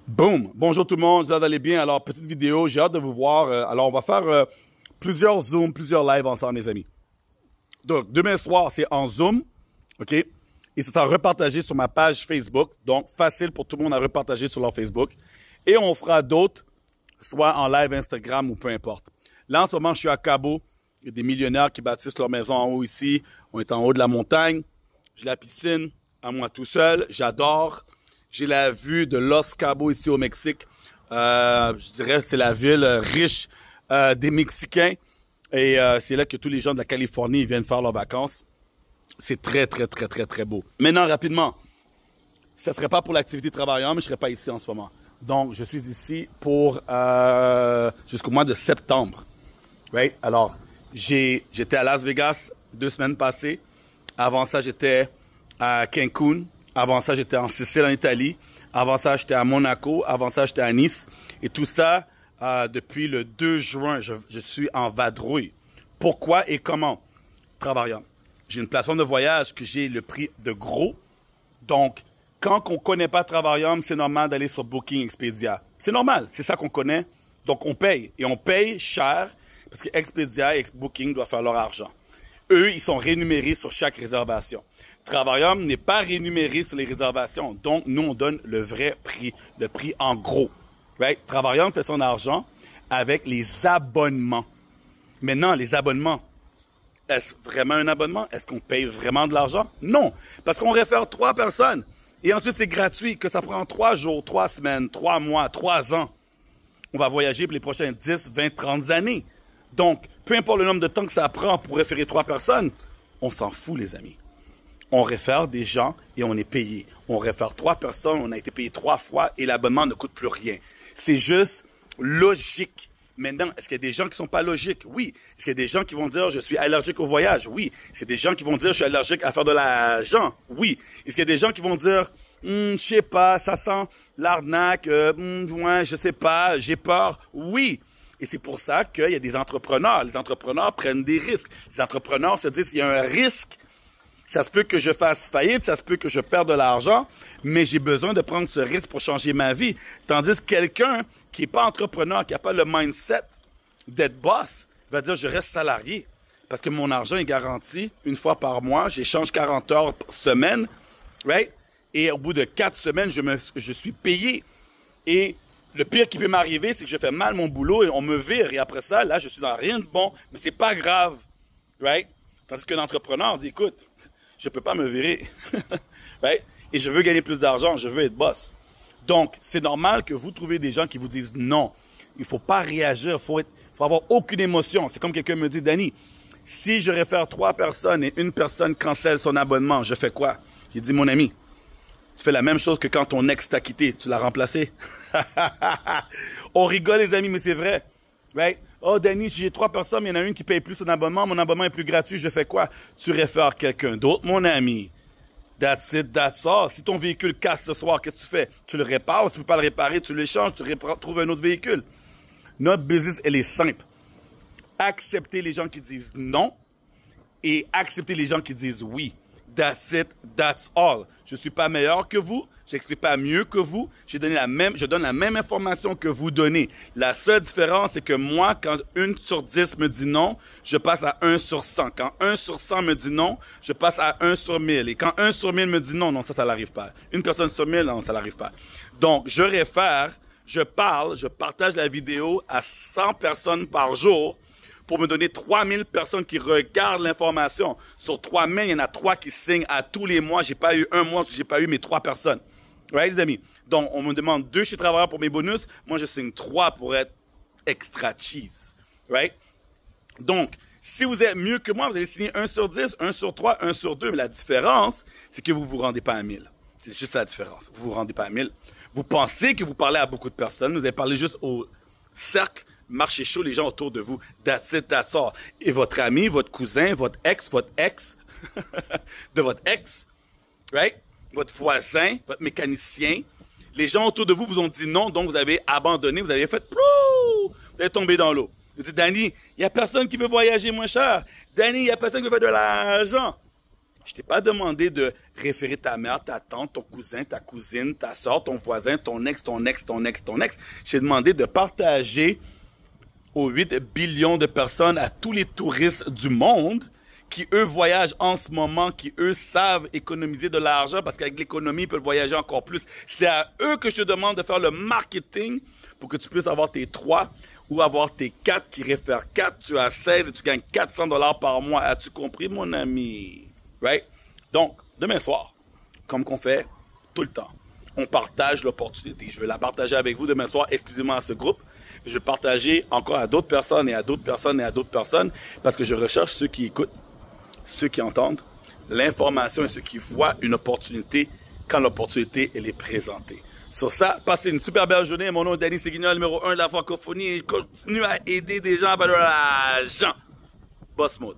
Boom! Bonjour tout le monde, j'espère que vous allez bien. Alors, petite vidéo, j'ai hâte de vous voir. Alors, on va faire plusieurs Zooms, plusieurs lives ensemble, les amis. Donc, demain soir, c'est en Zoom, OK? Et ça sera repartagé sur ma page Facebook. Donc, facile pour tout le monde à repartager sur leur Facebook. Et on fera d'autres, soit en live Instagram ou peu importe. Là, en ce moment, je suis à Cabo. Il y a des millionnaires qui bâtissent leur maison en haut ici. On est en haut de la montagne. J'ai la piscine à moi tout seul. J'adore. J'ai la vue de Los Cabos ici au Mexique. Je dirais que c'est la ville riche des Mexicains. Et c'est là que tous les gens de la Californie viennent faire leurs vacances. C'est très, très, très, très, très beau. Maintenant, rapidement, ça ne serait pas pour l'activité travaillante, mais je ne serais pas ici en ce moment. Donc, je suis ici pour jusqu'au mois de septembre. Right? Alors, j'étais à Las Vegas 2 semaines passées. Avant ça, j'étais à Cancun. Avant ça, j'étais en Sicile, en Italie. Avant ça, j'étais à Monaco. Avant ça, j'étais à Nice. Et tout ça, depuis le 2 juin, je suis en vadrouille. Pourquoi et comment? Travaillant. J'ai une plateforme de voyage que j'ai le prix de gros. Donc, quand on ne connaît pas Travaillant, c'est normal d'aller sur Booking Expedia. C'est normal, c'est ça qu'on connaît. Donc, on paye. Et on paye cher parce que Expedia et Booking doivent faire leur argent. Eux, ils sont rémunérés sur chaque réservation. Travaillant n'est pas rémunéré sur les réservations. Donc, nous, on donne le vrai prix, le prix en gros. Right? Travaillant fait son argent avec les abonnements. Maintenant, les abonnements, est-ce vraiment un abonnement? Est-ce qu'on paye vraiment de l'argent? Non, parce qu'on réfère 3 personnes. Et ensuite, c'est gratuit, que ça prend 3 jours, 3 semaines, 3 mois, 3 ans. On va voyager pour les prochaines 10, 20, 30 années. Donc, peu importe le nombre de temps que ça prend pour référer 3 personnes, on s'en fout, les amis. On réfère des gens et on est payé. On réfère 3 personnes, on a été payé 3 fois et l'abonnement ne coûte plus rien. C'est juste logique. Maintenant, est-ce qu'il y a des gens qui ne sont pas logiques? Oui. Est-ce qu'il y a des gens qui vont dire « je suis allergique au voyage » ? Oui. Est-ce qu'il y a des gens qui vont dire « je suis allergique à faire de l'argent » ? Oui. Est-ce qu'il y a des gens qui vont dire « je sais pas, ça sent l'arnaque, ouais, je sais pas, j'ai peur » ? Oui. Et c'est pour ça qu'il y a des entrepreneurs. Les entrepreneurs prennent des risques. Les entrepreneurs se disent « il y a un risque. Ça se peut que je fasse faillite, ça se peut que je perde de l'argent, mais j'ai besoin de prendre ce risque pour changer ma vie. » Tandis que quelqu'un qui n'est pas entrepreneur, qui n'a pas le mindset d'être boss, va dire « je reste salarié parce que mon argent est garanti une fois par mois, j'échange 40 heures par semaine, right? Et au bout de 4 semaines, je suis payé. Et le pire qui peut m'arriver, c'est que je fais mal mon boulot et on me vire. Et après ça, là, je suis dans rien de bon, mais c'est pas grave, right? Tandis qu'un entrepreneur dit « écoute, je ne peux pas me virer. Right? Et je veux gagner plus d'argent, je veux être boss. » Donc, c'est normal que vous trouvez des gens qui vous disent non. Il ne faut pas réagir, il faut avoir aucune émotion. C'est comme quelqu'un me dit, Danny, si je réfère 3 personnes et une personne cancelle son abonnement, je fais quoi? J'ai dit, mon ami, tu fais la même chose que quand ton ex t'a quitté, tu l'as remplacé. On rigole, les amis, mais c'est vrai. Right? Oh, Danny, si j'ai 3 personnes, il y en a une qui paye plus son abonnement, mon abonnement est plus gratuit, je fais quoi? Tu réfères quelqu'un d'autre, mon ami. That's it, that's all. Si ton véhicule casse ce soir, qu'est-ce que tu fais? Tu le répares, tu ne peux pas le réparer, tu l'échanges, tu trouves un autre véhicule. Notre business, elle est simple. Accepter les gens qui disent non et accepter les gens qui disent oui. That's it, that's all. Je ne suis pas meilleur que vous, je n'explique pas mieux que vous, je donne la même information que vous donnez. La seule différence, c'est que moi, quand 1 sur 10 me dit non, je passe à 1 sur 100. Quand 1 sur 100 me dit non, je passe à 1 sur 1000. Et quand 1 sur 1000 me dit non, non, ça n'arrive pas. Une personne sur 1000, non, ça n'arrive pas. Donc, je réfère, je parle, je partage la vidéo à 100 personnes par jour pour me donner 3000 personnes qui regardent l'information. Sur 3000, il y en a 3 qui signent à tous les mois. J'ai pas eu un mois parce que j'ai pas eu mes 3 personnes. Right, les amis? Donc, on me demande 2 chez Travailleur pour mes bonus. Moi, je signe 3 pour être extra cheese. Right? Donc, si vous êtes mieux que moi, vous allez signer 1 sur 10, 1 sur 3, 1 sur 2. Mais la différence, c'est que vous ne vous rendez pas à 1000. C'est juste la différence. Vous ne vous rendez pas à 1000. Vous pensez que vous parlez à beaucoup de personnes. Vous allez parler juste au cercle. Marchez chaud, les gens autour de vous. That's it, that's all. Et votre ami, votre cousin, votre ex de votre ex, right? Votre voisin, votre mécanicien. Les gens autour de vous vous ont dit non, donc vous avez abandonné, vous avez fait plou! Vous avez tombé dans l'eau. Vous dites, Danny, il n'y a personne qui veut voyager moins cher. Danny, il n'y a personne qui veut faire de l'argent. Je t'ai pas demandé de référer ta mère, ta tante, ton cousin, ta cousine, ta soeur, ton voisin, ton ex, ton ex, ton ex, ton ex. J'ai demandé de partager aux 8 billions de personnes, à tous les touristes du monde qui, eux, voyagent en ce moment, qui, eux, savent économiser de l'argent parce qu'avec l'économie, ils peuvent voyager encore plus. C'est à eux que je te demande de faire le marketing pour que tu puisses avoir tes 3 ou avoir tes 4 qui réfèrent 4. Tu as 16 et tu gagnes 400 $ par mois. As-tu compris, mon ami? Right? Donc, demain soir, comme qu'on fait tout le temps, on partage l'opportunité. Je vais la partager avec vous demain soir exclusivement à ce groupe. Je vais partager encore à d'autres personnes et à d'autres personnes et à d'autres personnes parce que je recherche ceux qui écoutent, ceux qui entendent l'information et ceux qui voient une opportunité quand l'opportunité elle est présentée. Sur ça, passez une super belle journée. Mon nom est Danny Séguignol, numéro 1 de la francophonie. Et je continue à aider des gens à valoir l'argent. Boss Mode.